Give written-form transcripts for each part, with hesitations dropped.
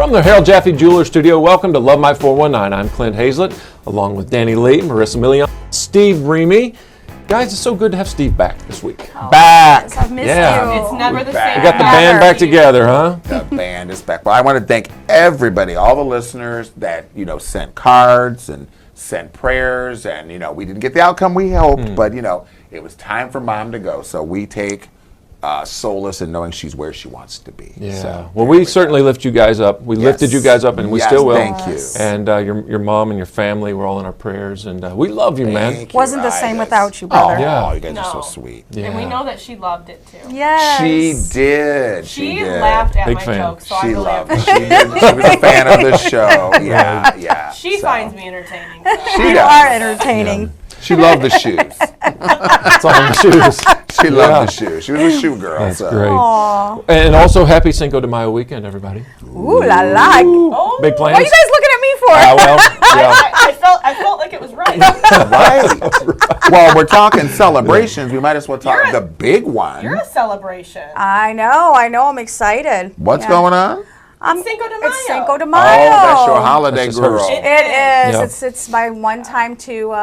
From the Harold Jaffe Jeweler Studio, welcome to Love My 419. I'm Clint Hazlett, along with Danny Lee, Marissa Million, Steve Remy. Guys, it's so good to have Steve back this week. Back! Yes, I've missed you. It's never the same. We got the band back together, huh? The band is back. Well, I want to thank everybody, all the listeners that, sent cards and sent prayers. And, we didn't get the outcome we hoped, but, it was time for Mom to go. So we take solace in knowing she's where she wants to be. Yeah. So, well, we certainly lift you guys up. We lifted you guys up, and we still will. Thank you. And your mom and your family were all in our prayers, and we love you, man. Thank you. Wasn't the same without you, brother. Oh, Yeah. you guys are so sweet. Yeah. And we know that she loved it too. Yes. She did. She did. laughed at Big my fan. jokes, so I She really loved it. appreciate She was a fan of the show. Yeah. She So, finds me entertaining. So. She You does. are entertaining. She loved the shoes. It's all in the shoes. She loved the shoes. She was a shoe girl. That's so. great. Aw. And also, happy Cinco de Mayo weekend, everybody. Ooh la la. Oh, Big plans? What are you guys looking at me for? Well, yeah. I felt like it was right. Right. Well, we're talking celebrations. We might as well talk You're a- the big one. You're a celebration. I know. I'm excited. What's Yeah. going on? Cinco de Mayo. It's Cinco de Oh, Mayo. that's your holiday, That's just girl. hers. It is. Yeah. It's my one time to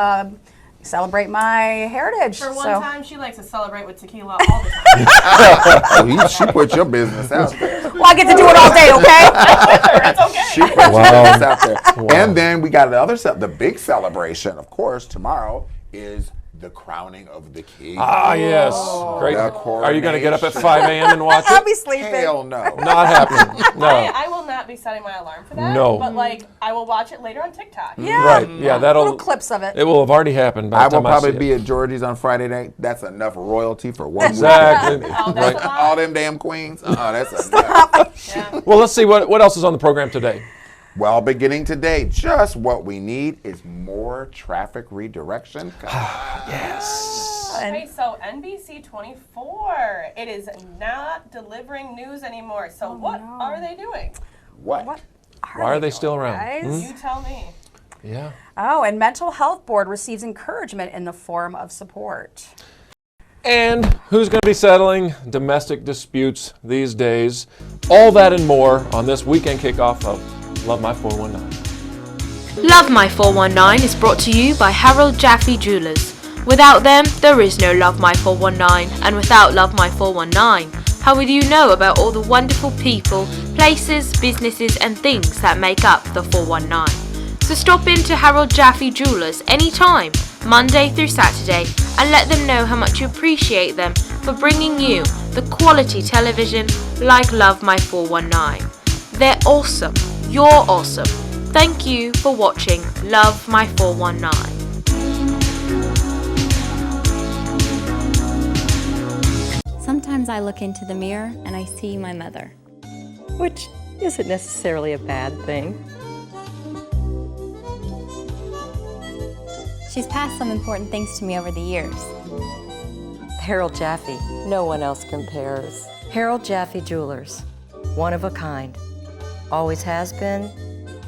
celebrate my heritage. For one so. time, she likes to celebrate with tequila all the time. She put your business out there. Well, I get to do it all day, okay? It's okay. She put your business out there. And then we got the big celebration, of course, tomorrow is the crowning of the king. Ah, yes. Great. The Are you going to get up at coronation. 5 a.m. and watch I'll it? be sleeping. Hell no. Not happening. No. I will not be setting my alarm for that. No. But I will watch it later on TikTok. Yeah. Right. Yeah, that'll. Little clips of it. It will have already happened by I the will time probably I see be it. at Georgie's on Friday night. That's enough royalty for one Exactly. week. Oh, that's a lot. All them damn queens. That's enough. Yeah. Well, let's see what else is on the program today. Well, beginning today, just what we need is more traffic redirection. Yes. Okay, so NBC 24, it is not delivering news anymore. So what are they doing? What? What Why are they still around? guys? You tell me. Yeah. Oh, and Mental Health Board receives encouragement in the form of support. And who's going to be settling domestic disputes these days? All that and more on this weekend kickoff of Love My 419. Love My 419 is brought to you by Harold Jaffe Jewelers. Without them, there is no Love My 419, and without Love My 419, how would you know about all the wonderful people, places, businesses and things that make up the 419? So stop in to Harold Jaffe Jewelers anytime, Monday through Saturday, and let them know how much you appreciate them for bringing you the quality television like Love My 419. They're awesome. You're awesome. Thank you for watching Love My 419. Sometimes I look into the mirror and I see my mother. Which isn't necessarily a bad thing. She's passed some important things to me over the years. Harold Jaffe, no one else compares. Harold Jaffe Jewelers, one of a kind. Always has been,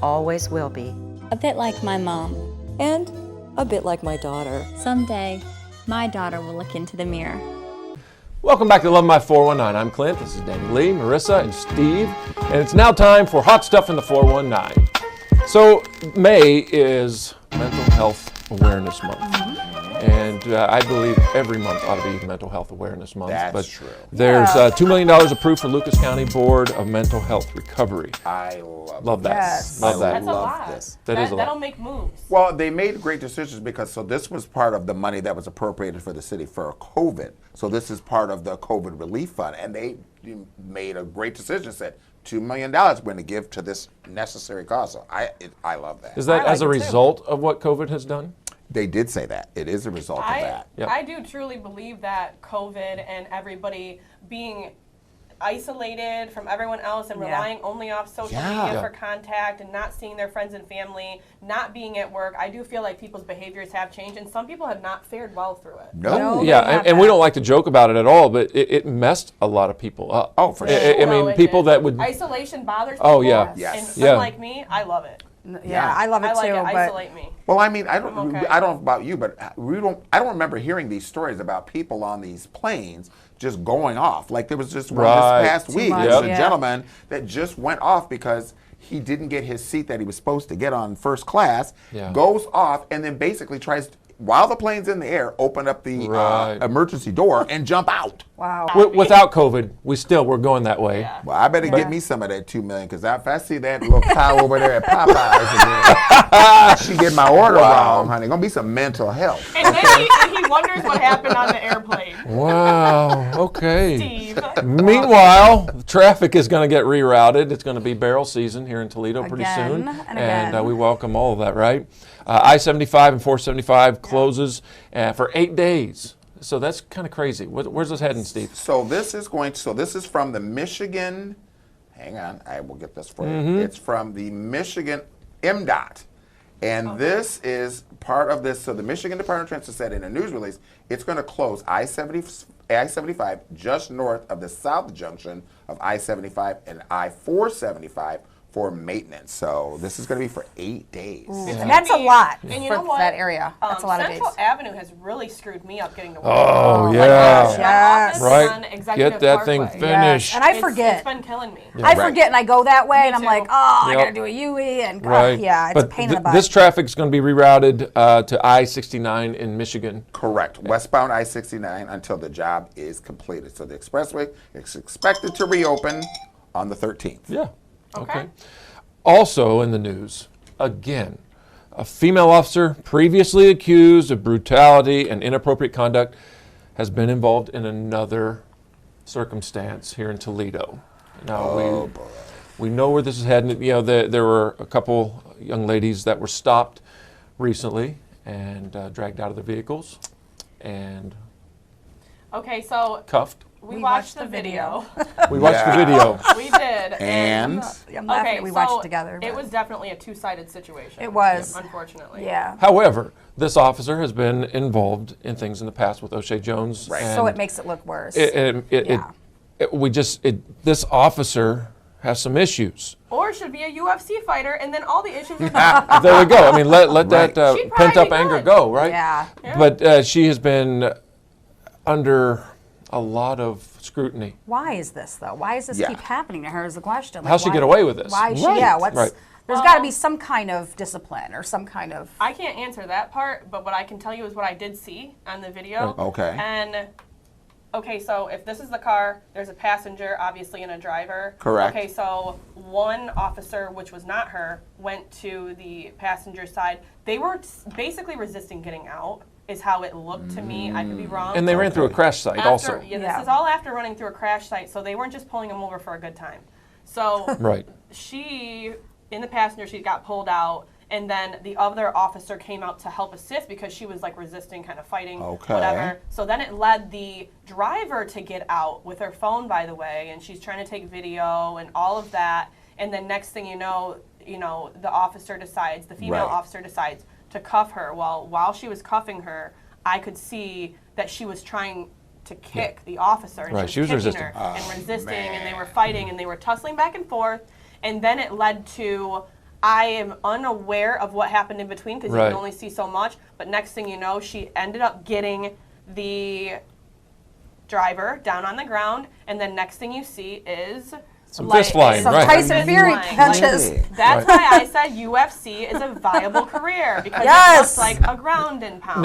always will be. A bit like my mom. And a bit like my daughter. Someday, my daughter will look into the mirror. Welcome back to Love My 419. I'm Clint. This is Danny Lee, Marissa, and Steve. And it's now time for Hot Stuff in the 419. So May is Mental Health Awareness Month. And I believe every month ought to be Mental Health Awareness Month. That's but true. There's $2 million approved for Lucas County Board of Mental Health Recovery. I Love that. Yes. Love that. That's a love lot. this. That is a lot. That'll make moves. Well, they made great decisions because this was part of the money that was appropriated for the city for COVID. So this is part of the COVID relief fund, and they made a great decision. Said $2 million we're going to give to this necessary cause. So I love that. Is that I as like a it too. result of what COVID has done? They did say that it is a result of that. Yep. I do truly believe that COVID and everybody being isolated from everyone else and Yeah. relying only off social Yeah. media for contact and not seeing their friends and family, not being at work, I do feel like people's behaviors have changed, and some people have not fared well through it. No. They Yeah, have and we that. don't like to joke about it at all, but it messed a lot of people up. Oh, for I- sure. I mean, it people did. that would. Isolation bothers people. Oh, yeah. Yes. And Yeah. unlike me, I love it. Yeah, I love it I like too. it. But Isolate me. Well, I mean, I don't I'm okay. I don't know about you, but I don't remember hearing these stories about people on these planes just going off. Like there was just one Right. this past Too week. much, There was a yeah. gentleman that just went off because he didn't get his seat that he was supposed to get on first class, Yeah. goes off, and then basically tries, while the plane's in the air, open up the Right. emergency door and jump out. Wow. Without COVID, we're going that way. Yeah. Well, I better get me some of that $2 million, because if I see that little cow over there at Popeyes again, she get my order wrong, honey. Gonna be some mental health. And then he wonders what happened on the airplane. Wow. Okay. Steve. Meanwhile, the traffic is going to get rerouted. It's going to be barrel season here in Toledo pretty Again soon, and again. we welcome all of that. Right? I-75 and 475 closes for 8 days. So that's kind of crazy. Where's this heading, Steve? So this is from the Michigan, hang on, I will get this for Mm-hmm. you. It's from the Michigan MDOT. And this is part of this. So the Michigan Department of Transit said in a news release, it's going to close I-75 just north of the south junction of I-75 and I-475 for maintenance. So this is going to be for 8 days. And that's a lot And you for know what? that area. That's a lot of days. Central Avenue has really screwed me up getting to work. Oh, Like, yeah. Yes. office Right. on Executive Get that thing Parkway. finished. And I It's forget. been killing me. I forget and I go that way and I'm too. like, oh, I Yep. gotta do a UE and Right. yeah, it's but a pain in the butt. This traffic is going to be rerouted to I-69 in Michigan. Correct. Westbound I-69 until the job is completed. So the expressway is expected to reopen on the 13th. Yeah. Okay. Also in the news, again, a female officer previously accused of brutality and inappropriate conduct has been involved in another circumstance here in Toledo. Now we know where this is heading. You know, there were a couple young ladies that were stopped recently and dragged out of their vehicles and Okay, so cuffed. we watched the video. We watched the video. We did. And I'm laughing Okay, that we so watched it together. It but- was definitely a two-sided situation. It was. Unfortunately. Yeah. However, this officer has been involved in things in the past with O'Shea Jones. Right. So and it makes it look worse. this officer has some issues. Or should be a UFC fighter, and then all the issues are done. There we go. I mean, let Right. that She'd probably pent up be anger good. go, right? Yeah. But she has been under a lot of scrutiny. Why is this though? Why does this Yeah. keep happening to her is the question. Like, How'd she why- get away with this? Why is she, Right. yeah, what's, Right. there's got to be some kind of discipline or some kind of, I can't answer that part, but what I can tell you is what I did see on the video. Okay. And okay, so if this is the car, there's a passenger, obviously, and a driver. Correct. Okay, so one officer, which was not her, went to the passenger side. They were basically resisting getting out, is how it looked to me. I could be wrong. And they ran through a crash site After- also. Yeah, this Yeah. is all after running through a crash site, so they weren't just pulling him over for a good time. So Right. she, in the passenger seat, got pulled out, and then the other officer came out to help assist because she was like resisting, kind of fighting, Okay. whatever. So then it led the driver to get out with her phone, by the way, and she's trying to take video and all of that. And then next thing you know, the officer decides, the female Right. officer decides to cuff her. Well, while she was cuffing her, I could see that she was trying to kick the officer. And Right, she was kicking resisting. her and resisting, and they were fighting, and they were tussling back and forth. And then it led to, I am unaware of what happened in between because you Right. can only see so much. But next thing you know, she ended up getting the driver down on the ground, and then next thing you see is Some fist flying, some right. Tyson Fury Flying. punches. Really? That's why I said UFC is a viable career because Yes. it looks like a ground and pound.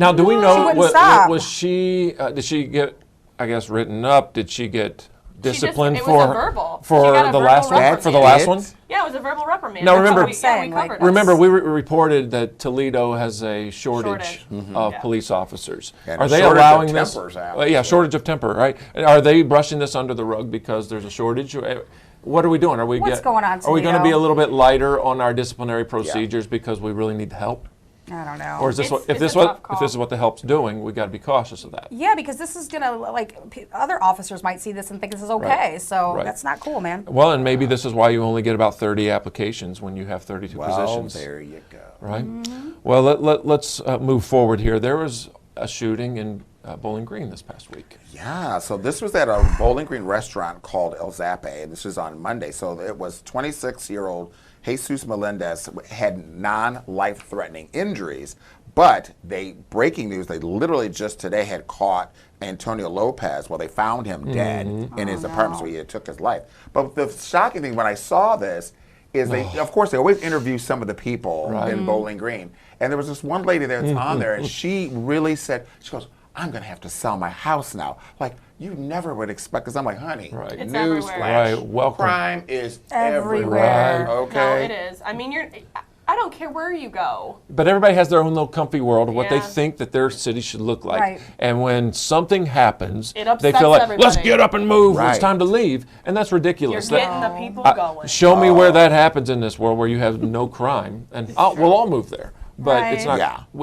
Now, do we She know, wouldn't stop. was she, did she get, I guess, written up? Did she get disciplined it was a for verbal. She for got a the verbal last one? reprimand. For the last It? one? Yeah, it was a verbal reprimand. Now, That's remember- what we, yeah, we Saying, like, covered it. Remember, we reported that Toledo has a shortage Shortage. of Yeah. police officers. And Are a they shortage of allowing this? tempers out. Well, yeah, shortage of temper, right? Are they brushing this under the rug because there's a shortage? What are we doing? Are we What's going on, Are we going to Toledo? be a little bit lighter on our disciplinary procedures because we really need the help? I don't know. Or is this It's- what if it's this a what tough if this is call. what the help's doing? We got to be cautious of that. Yeah, because this is gonna other officers might see this and think this is okay. So Right. that's not cool, man. Well, and maybe this is why you only get about 30 applications when you have 32 Well, positions. there you go. Right. Well, let's move forward here. There was a shooting in Bowling Green this past week. Yeah, so this was at a Bowling Green restaurant called El Zape, and this was on Monday. So it was 26-year-old Jesus Melendez had non-life-threatening injuries, but breaking news, they literally just today had caught Antonio Lopez. Well, they found him dead in his apartment, so he had took his life. But the shocking thing when I saw this is of course, they always interview some of the people in Bowling Green. And there was this one lady that's on there, and she really said, she goes, I'm going to have to sell my house now. Like, you never would expect, because I'm like, honey, It's newsflash, everywhere. Welcome. crime is Everywhere. everywhere. Okay. No, it is. I mean, I don't care where you go. But everybody has their own little comfy world of what they Yeah. think that their city should look like. Right. And when something happens, It they upsets feel like, let's everybody. get up and move. It's Right. time to leave. And that's You're ridiculous. getting the people going. Show me where that happens in this world where you have no crime. And we'll all move there. But it's Right. not, Yeah.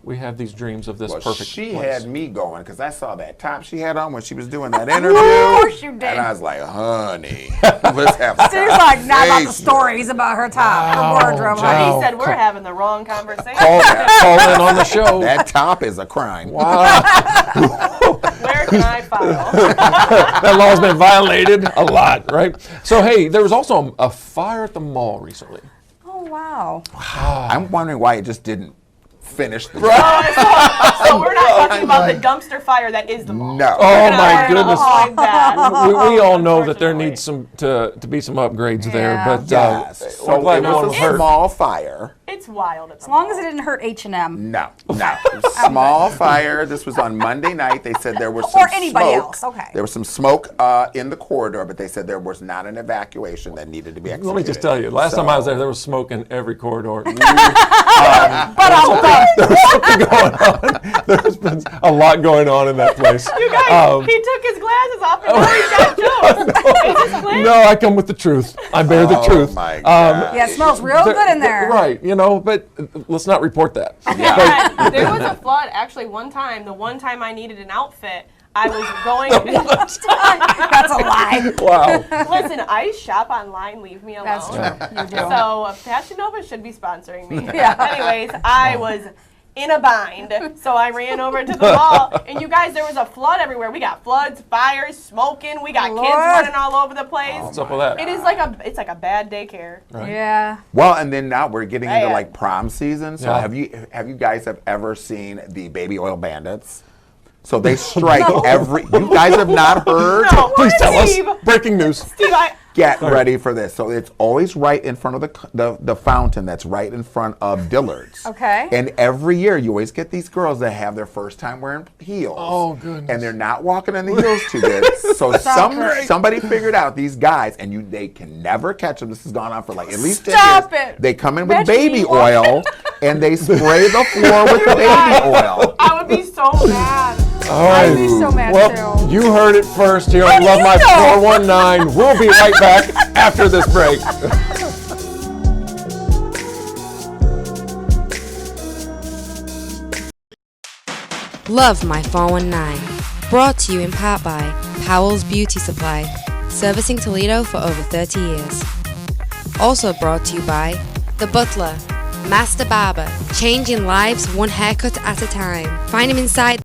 we have these dreams of this Well, perfect she place. had me going because I saw that top she had on when she was doing that interview. Of course you did. And I was like, honey, let's have a Steve's like, not about the conversation." stories about her top, her wardrobe. Wow. honey. He said we're having the wrong conversation. Call in on the show. That top is a crime. Wow. Where can I file? That law's been violated a lot, right? So, hey, there was also a fire at the mall recently. Oh, wow. I'm wondering why it just didn't finish the So we're not talking about the dumpster fire that is the mall. No. Oh, my We're gonna goodness. avoid that. We all know that there Unfortunately. needs to be some upgrades there, Yeah. but Yes. we're So glad it no one was was a hurt. small fire. It's wild at the As long as it didn't hurt H&M. No. Small fire. This was on Monday night. They said there was some Or anybody smoke. else, okay. There was some smoke in the corridor, but they said there was not an evacuation that needed to be executed. Let me just tell you, last time I was there was smoke in every corridor. There was something going on. There's been a lot going on in that place. You guys, he took his glasses off and now he's got jokes. Is this clear? No, I come with the truth. I bear the truth. Oh my God. Yeah, it smells real good in there. Right, but let's not report that. Yeah, there was a flood actually one time. The one time I needed an outfit, I was going. That's a lie. Wow. Listen, I shop online. Leave me alone. That's true. You do. So Fashion Nova should be sponsoring me. Yeah. Anyways, I was in a bind, so I ran over to the mall. And you guys, there was a flood everywhere. We got floods, fires, smoking. We got kids Lord. running all over the place. What's up with that? It is it's like a bad daycare. Right. Yeah. Well, and then now we're getting into Bad. like prom season. So Yeah. have you guys ever seen the baby oil bandits? So they strike every. You guys have not heard? No, Please tell Steve, us. Breaking news. Steve, Get ready for this. So it's always right in front of the fountain that's right in front of Dillard's. Okay. And every year you always get these girls that have their first time wearing heels. Oh, goodness. And they're not walking in the heels too good. So somebody figured out these guys, and they can never catch them. This has gone on for like at least 10 Stop years. it. They come in with Imagine baby you oil, and they spray the floor with baby oil. I would be so mad. All right. I'd be so mad Well, too. you heard it first here on Love My 419. We'll be right back after this break. Love My 419. Brought to you in part by Powell's Beauty Supply, servicing Toledo for over 30 years. Also brought to you by The Butler, Master Barber, changing lives one haircut at a time. Find him inside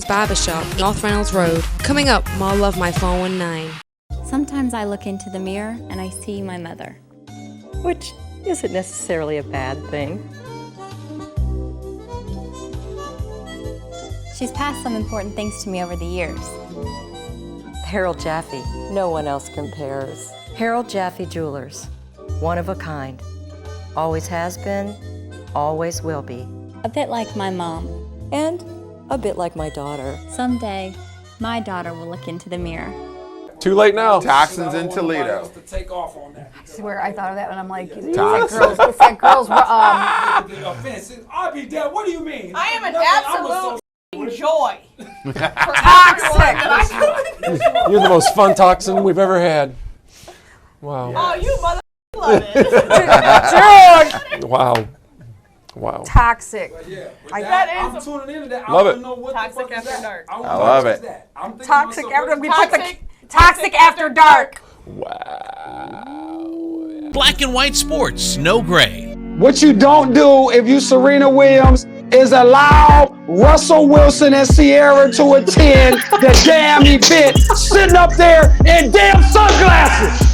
Barbershop, North Reynolds Road. Coming up, more Love My 419. Sometimes I look into the mirror and I see my mother. Which isn't necessarily a bad thing. She's passed some important things to me over the years. Harold Jaffe, no one else compares. Harold Jaffe Jewelers, one of a kind. Always has been, always will be. A bit like my mom. And a bit like my daughter. Someday, my daughter will look into the mirror. Too late now. Toxins in Toledo. I swear I thought of that when I'm like, it's Toxic. like girls were, I'll be dead. What do you mean? I am an absolute joy. toxic. You're the most fun toxin we've ever had. Wow. Oh, you mother love it. Dude, Wow. Wow. toxic. That I'm is tuning into that. Love I it. wanna know what Toxic the fuck After is that. Dark. I love it. I'm thinking Toxic to after myself, we put the Toxic- toxic after dark. Black and white sports, no gray. What you don't do if you Serena Williams is allow Russell Wilson and Sierra to attend the damn event, sitting up there in damn sunglasses.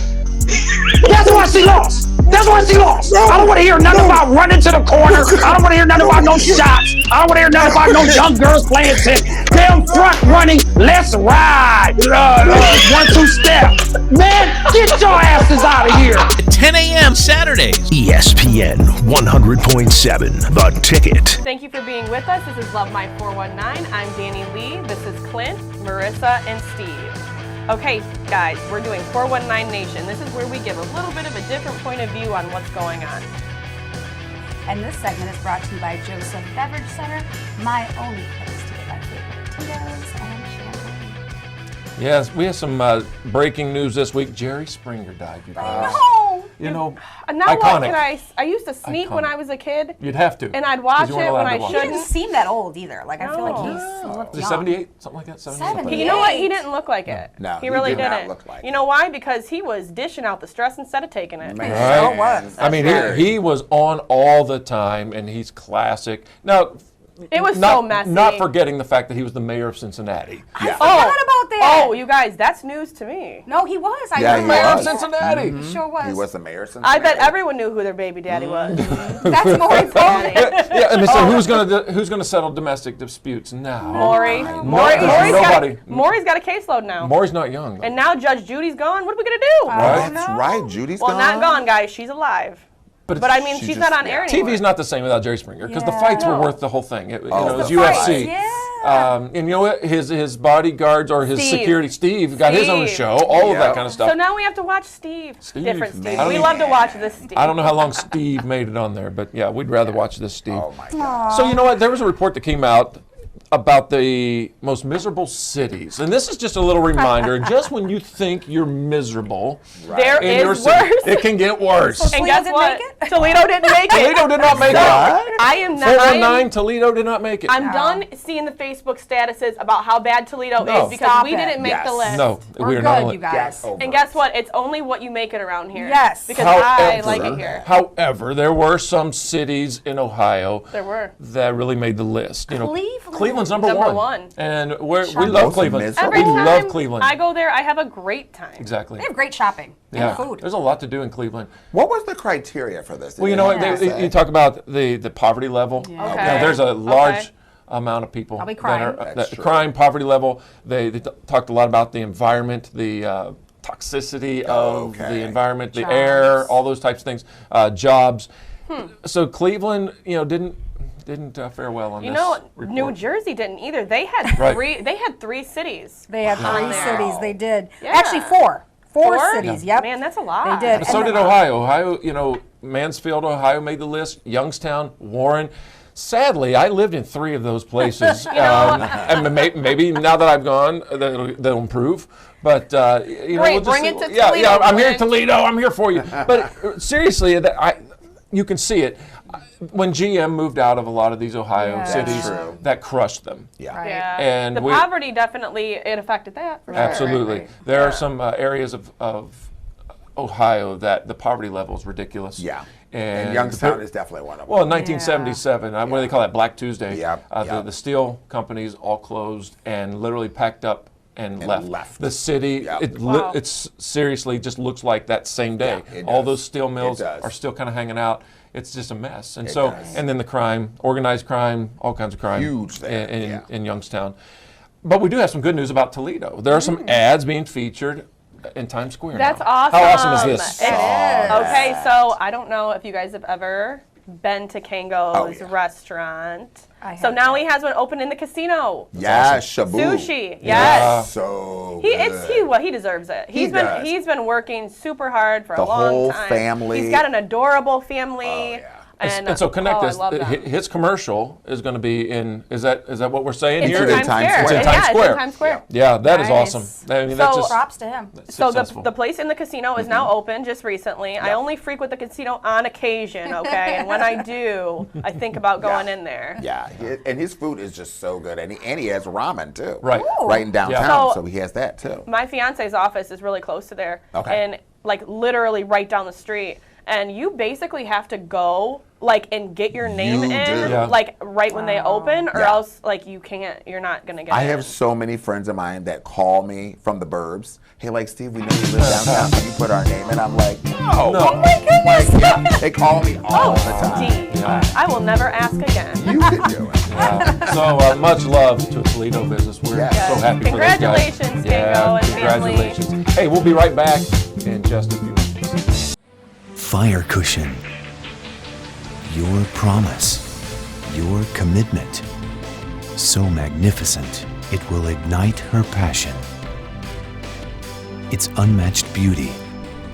That's why she lost. That's as long as he lost. I don't want to hear nothing about running to the corner. I don't want to hear nothing about no shots. I don't want to hear nothing about no young girls playing tennis. Damn front running. Let's ride. 1-2 step. Man, get your asses out of here. 10 a.m. Saturdays. ESPN 100.7, The Ticket. Thank you for being with us. This is Love My 419. I'm Danny Lee. This is Clint, Marissa, and Steve. Okay, guys, we're doing 419 Nation. This is where we give a little bit of a different point of view on what's going on. And this segment is brought to you by Joseph Beverage Center, my only place to get my favorite Tito's and champagne. Yes, we have some breaking news this week. Jerry Springer died, you guys. No! You know, Now iconic. what can I used to sneak when Iconic. I was a kid. You'd have to. And I'd watch you weren't it when allowed I to watch He didn't shouldn't. seem that old either. Like, I feel like No. he looked Is he young. 78? Something like that? 78? 78. You know what? He didn't look like it. No, he really he did not didn't. look like you it. know why? Because he was dishing out the stress instead of taking it. Man. Sure was. I mean, he was on all the time, and he's classic. Now, It was not, so messy. Not forgetting the fact that he was the mayor of Cincinnati. I forgot about that. Oh, you guys, that's news to me. No, he was. I Yeah, know he Mayor of was. Cincinnati. He sure was. He was the mayor since. I bet everyone knew who their baby daddy was. That's more important. Yeah, and so who's gonna settle domestic disputes now? Maury. there's Maury's nobody. got a caseload now. Maury's not young, though. And now Judge Judy's gone. What are we going to do? Right? That's right. Judy's Well, gone. not gone, guys. She's alive. But But I mean, She she's just- not on air anymore. TV's not the same without Jerry Springer because the Yeah. fights were No. worth the whole thing. It Oh, was the UFC. fights. Yeah. And you know what? His bodyguards or his Steve. security, Steve, got his own Steve. show. All of that Yep. kind of stuff. So now we have to watch Steve. Different Steve. man. We love to watch this Steve. I don't know how long Steve made it on there, but yeah, we'd rather watch this Steve. Oh my God. So you know what? There was a report that came out about the most miserable cities, and this is just a little reminder. Just when you think you're miserable, There in your is city, worse. it can get worse. And Toledo guess didn't what? make it? Toledo didn't make it. Toledo did not make it. I am not. 419 Toledo did not make it. I'm done seeing the Facebook statuses about how bad Toledo No. is because Stop we it. didn't make Yes. the list. No, We're we are good, not. you guys. Get over And it. guess what? It's only what you make it around here. Yes. Because I However- like it here. However, there were some cities in Ohio There were. that really made the list. You know, Cleveland. Cleveland's number Number one. one. And we Shocker. love Most Cleveland. miserable. Every We time love Cleveland. I go there, I have a great time. Exactly. They have great shopping Yeah. and food. There's a lot to do in Cleveland. What was the criteria for this? Well, you know what? Did they You talk about the poverty level. Okay. Now, there's a large amount of people Probably that crime. are That's true. crime, poverty level. They talked a lot about the environment, the toxicity of Okay. the environment, the Jobs. air, all those types of things, jobs. So Cleveland, didn't fare well on You this know, report. New Jersey didn't either. They had Right. three. They had three cities. They had on three there. cities. They did. Yeah. Actually, four. Four Four? cities. Yep. Man, that's a lot. They did. But so And did then- Ohio. Ohio, Mansfield, Ohio made the list. Youngstown, Warren. Sadly, I lived in three of those places. And maybe now that I've gone, they'll improve. But Great, we'll just bring see. it to Yeah, Toledo, yeah. I'm here, Clint. Toledo. I'm here for you. But seriously, you can see it. When GM moved out of a lot of these Ohio cities, true. that crushed them. Yeah. Right. Yeah. And the we- poverty definitely it affected that. For sure. Absolutely. right. There are some areas of Ohio that the poverty level is ridiculous. Yeah. And And Youngstown is definitely one of them. Well, in 1977, what do they call that? Black Tuesday. Yep, yep. The steel companies all closed and literally packed up and left. The city, Yep. Wow. it's seriously just looks like that same day. Yeah, it all does. those steel mills It does. are still kind of hanging out. It's just a mess. And It so, does. and then the crime, organized crime, all kinds of crime. Huge there, in Youngstown. But we do have some good news about Toledo. There are some ads being featured in Times Square That's now. awesome. How awesome is this? It is. Okay, so I don't know if you guys have ever been to Kango's yeah. restaurant. I So have now he has one open in the casino. Yeah, Shabu. Sushi. Yes. So He good. he deserves it. He does. He's been working super hard for The a long whole time. family. He's got an adorable family. Oh, yeah. And so connect I this. love them. His commercial is going to be in. Is that what we're saying It's here? in Times Square. It's in Yeah, Times it's in Square. Times Square. Yeah, that is Nice. awesome. I mean, that's So- just Props to him. So successful. the place in the casino is now open just recently. I only frequent the casino on occasion, okay? And when I do, I think about going in there. Yeah, and his food is just so good, and he has ramen too. Right. Right in downtown, Yeah. so he has that too. My fiance's office is really close to there. Okay. And like literally right down the street. And you basically have to go and get your name You in do. Yeah. right when they open, or Yeah. else you're not gonna get I in. have so many friends of mine that call me from the burbs. Hey, Steve, we know you live downtown. Can you put our name in? I'm like, no. No. Oh my goodness. I'm like, yeah, they call me all the time. Steve, I will never ask again. You can do it. So much love to a Toledo business. We're so happy for those guys. Congratulations, Dingo and congratulations. Hey, we'll be right back in just a few minutes. Fire cushion. Your promise. Your commitment. So magnificent, it will ignite her passion. Its unmatched beauty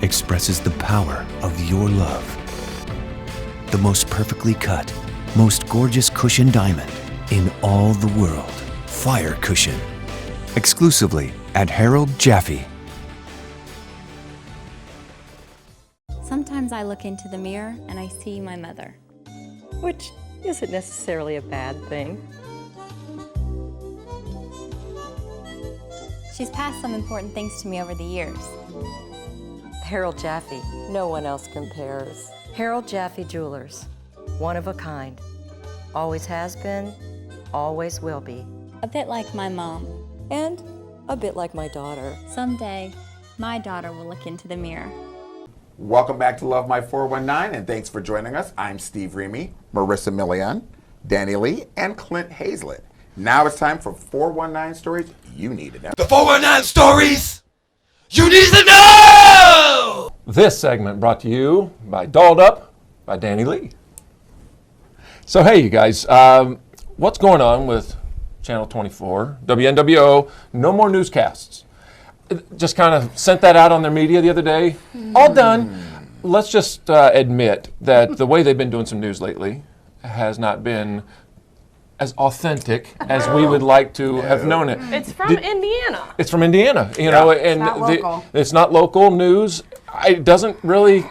expresses the power of your love. The most perfectly cut, most gorgeous cushion diamond in all the world. Fire cushion. Exclusively at Harold Jaffe. Sometimes I look into the mirror and I see my mother. Which isn't necessarily a bad thing. She's passed some important things to me over the years. Harold Jaffe, no one else compares. Harold Jaffe Jewelers, one of a kind. Always has been, always will be. A bit like my mom. And a bit like my daughter. Someday, my daughter will look into the mirror. Welcome back to Love My 419, and thanks for joining us. I'm Steve Remy, Marissa Millian, Danny Lee, and Clint Hazlett. Now it's time for 419 stories you need to know. The 419 stories you need to know! This segment brought to you by Dolled Up by Danny Lee. So hey, you guys, what's going on with Channel 24, WNWO, no more newscasts? Just kind of sent that out on their media the other day. All done. Let's just admit that the way they've been doing some news lately has not been as authentic as we would like to have known it. It's from Indiana. It's from Indiana, you know, and it's not local news. It doesn't really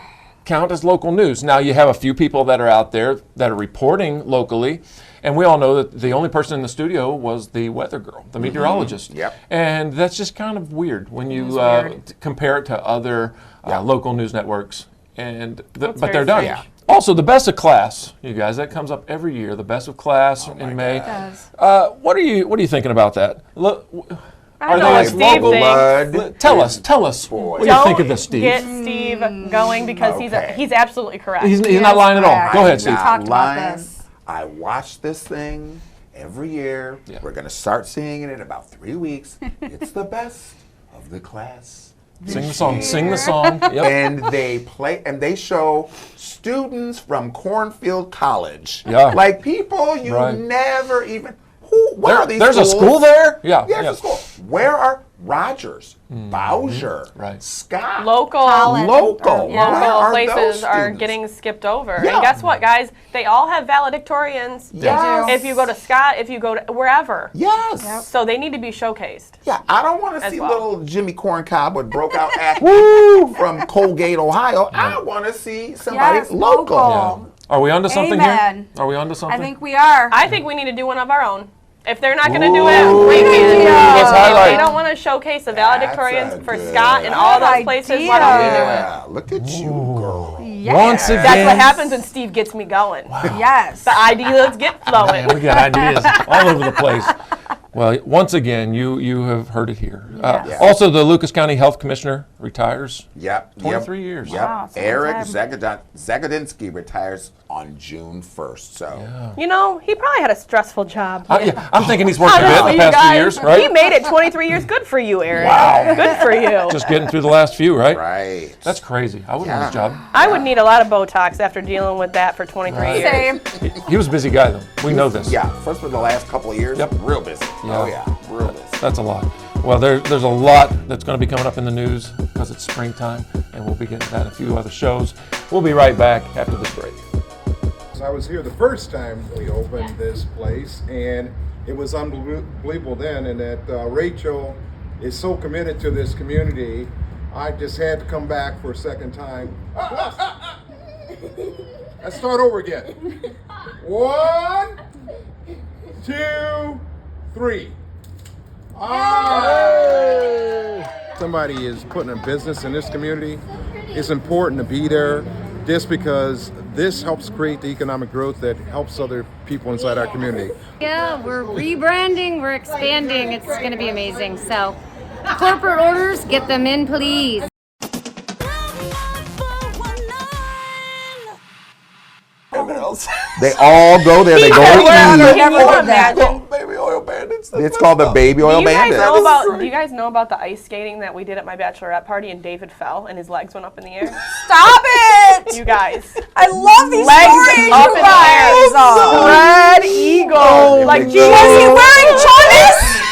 count as local news. Now you have a few people that are out there that are reporting locally, and we all know that the only person in the studio was the weather girl, the meteorologist. Yep. And that's just kind of weird when you compare it to other local news networks. And but they're done. Yeah. Also, the best of class, you guys, that comes up every year. The best of class in May. It does. What are you thinking about that? Look, I know what Steve thinks. Tell us what you think of this, Steve. Get Steve going because he's absolutely correct. He's not lying at all. Go ahead, Steve. Not lying. I watch this thing every year. Yeah. We're going to start seeing it in about 3 weeks. It's the best of the class. Sing the song. Sing the song. Yep. And they play, and they show students from Cornfield College. Yeah. Like people you never even. Where are these There's schools? a school there? Yeah. There's a school. Where are Rogers, Bowser, Scott? Local places are getting skipped over. Yeah. And guess what, guys? They all have valedictorians. Yes. If you go to Scott, if you go to wherever. Yes. Yep. So they need to be showcased. Yeah, I don't want to see little Jimmy Corncob with broke out act from Colgate, Ohio. I want to see somebody local. Yeah. Are we onto something here? Are we onto something? I think we are. I think we need to do one of our own. If they're not going to do it, we can. If they don't want to showcase the valedictorians for Scott and all those places, why don't we do it? Yeah, look at you, girl. Yes. Once again. That's what happens when Steve gets me going. Wow. Yes. The ideas get flowing. Man, we got ideas all over the place. Well, once again, you have heard it here. Also, the Lucas County Health Commissioner retires. Yep. 23 years. Yep. Wow, Eric Zagadinsky retires on June 1st. So. You know, he probably had a stressful job. I'm thinking he's worked a bit the past few years, right? He made it 23 years. Good for you, Eric. Wow. Good for you. Just getting through the last few, right? Right. That's crazy. I wouldn't want his job. I would need a lot of Botox after dealing with that for 23 years. Same. He was a busy guy, though. We know this. Yeah, first for the last couple of years, real busy. Yeah. Oh, yeah, real busy. That's a lot. Well, there's a lot that's going to be coming up in the news because it's springtime, and we'll be getting to that in a few other shows. We'll be right back after this break. I was here the first time we opened this place, and it was unbelievable then, and that Rachel is so committed to this community. I just had to come back for a second time. Let's start over again. 1, 2, 3. Somebody is putting a business in this community. It's important to be there just because this helps create the economic growth that helps other people inside our community. Yeah, we're rebranding, we're expanding. It's going to be amazing. So, corporate orders, get them in, please. They all go there. They go Can eat. you imagine? Baby oil bandits. It's called the baby oil bandits. Do you guys know about the ice skating that we did at my bachelorette party and David fell and his legs went up in the air? Stop it! You guys. I love these Legs stories, up you in the air. guys. Spread eagle. Like, Was he wearing chonis?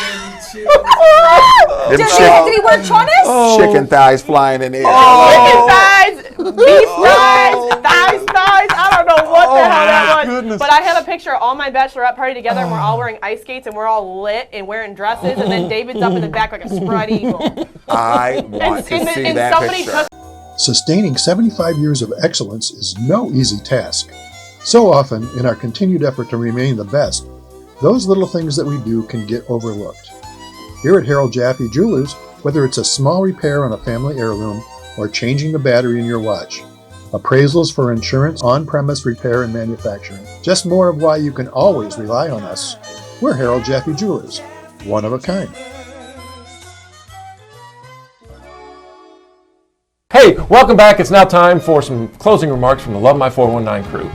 Them Did he wear chonis? chicken thighs flying in the air. Chicken thighs, beef thighs, thighs. I don't know what the hell that was. Goodness. But I had a picture of all my bachelorette party together, and we're all wearing ice skates, and we're all lit and wearing dresses, and then David's up in the back like a spread eagle. I want to see and that somebody picture. Sustaining 75 years of excellence is no easy task. So often, in our continued effort to remain the best, those little things that we do can get overlooked. Here at Harold Jaffe Jewelers, whether it's a small repair on a family heirloom or changing the battery in your watch, appraisals for insurance, on-premise repair and manufacturing, just more of why you can always rely on us. We're Harold Jaffe Jewelers, one of a kind. Hey, welcome back. It's now time for some closing remarks from the Love My 419 crew.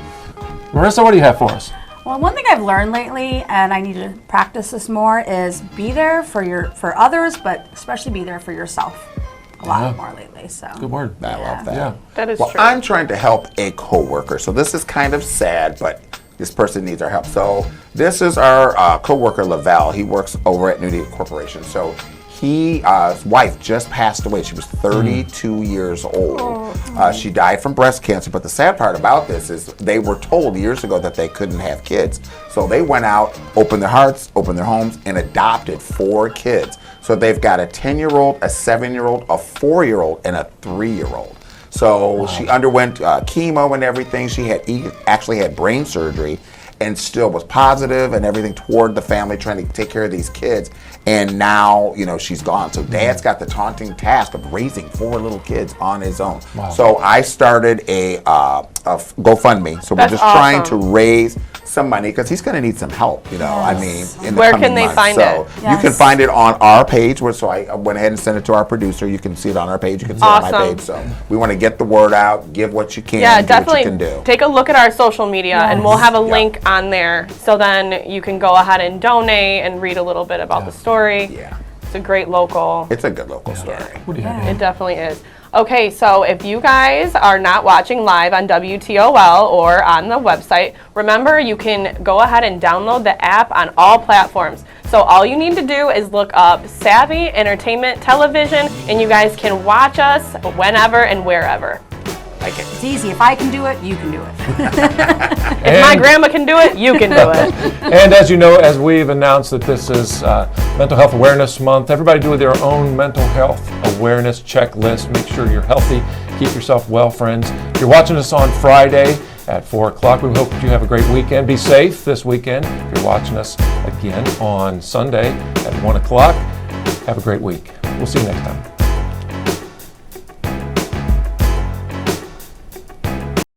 Marissa, what do you have for us? Well, one thing I've learned lately, and I need to practice this more, is be there for others, but especially be there for yourself a lot more lately. So Good word. I love that. Yeah. That is Well, true. I'm trying to help a coworker, so this is kind of sad, but this person needs our help. So this is our coworker Lavelle. He works over at Nudie Corporation. So his wife just passed away. She was 32 years old. She died from breast cancer. But the sad part about this is they were told years ago that they couldn't have kids. So they went out, opened their hearts, opened their homes, and adopted 4 kids. So they've got a 10-year-old, a 7-year-old, a 4-year-old, and a 3-year-old. So she underwent chemo and everything. She actually had brain surgery and still was positive and everything toward the family, trying to take care of these kids. And now, she's gone. So Dad's got the daunting task of raising 4 little kids on his own. Wow. So I started a GoFundMe. So That's we're just trying awesome. to raise some money because he's going to need some help, in the Where coming can they months. find so it? You can find it on our page. So I went ahead and sent it to our producer. You can see it on our page. You can see it on my Awesome. page. So we want to get the word out, give what you can, Yeah, do definitely what you can do. take a look at our social media, and we'll have a Yep. link on there, so then you can go ahead and donate and read a little bit about the story. Yeah. It's a great local. It's a good local story. What do you have? It definitely is. Okay, so if you guys are not watching live on WTOL or on the website, remember you can go ahead and download the app on all platforms. So all you need to do is look up Savvy Entertainment Television, and you guys can watch us whenever and wherever. Like it. it's easy. If I can do it, you can do it. If my grandma can do it, you can do it. And as you know, as we've announced that this is Mental Health Awareness Month, everybody do their own mental health awareness checklist. Make sure you're healthy. Keep yourself well, friends. If you're watching us on Friday at 4 o'clock, we hope that you have a great weekend. Be safe this weekend. If you're watching us again on Sunday at 1 o'clock, have a great week. We'll see you next time.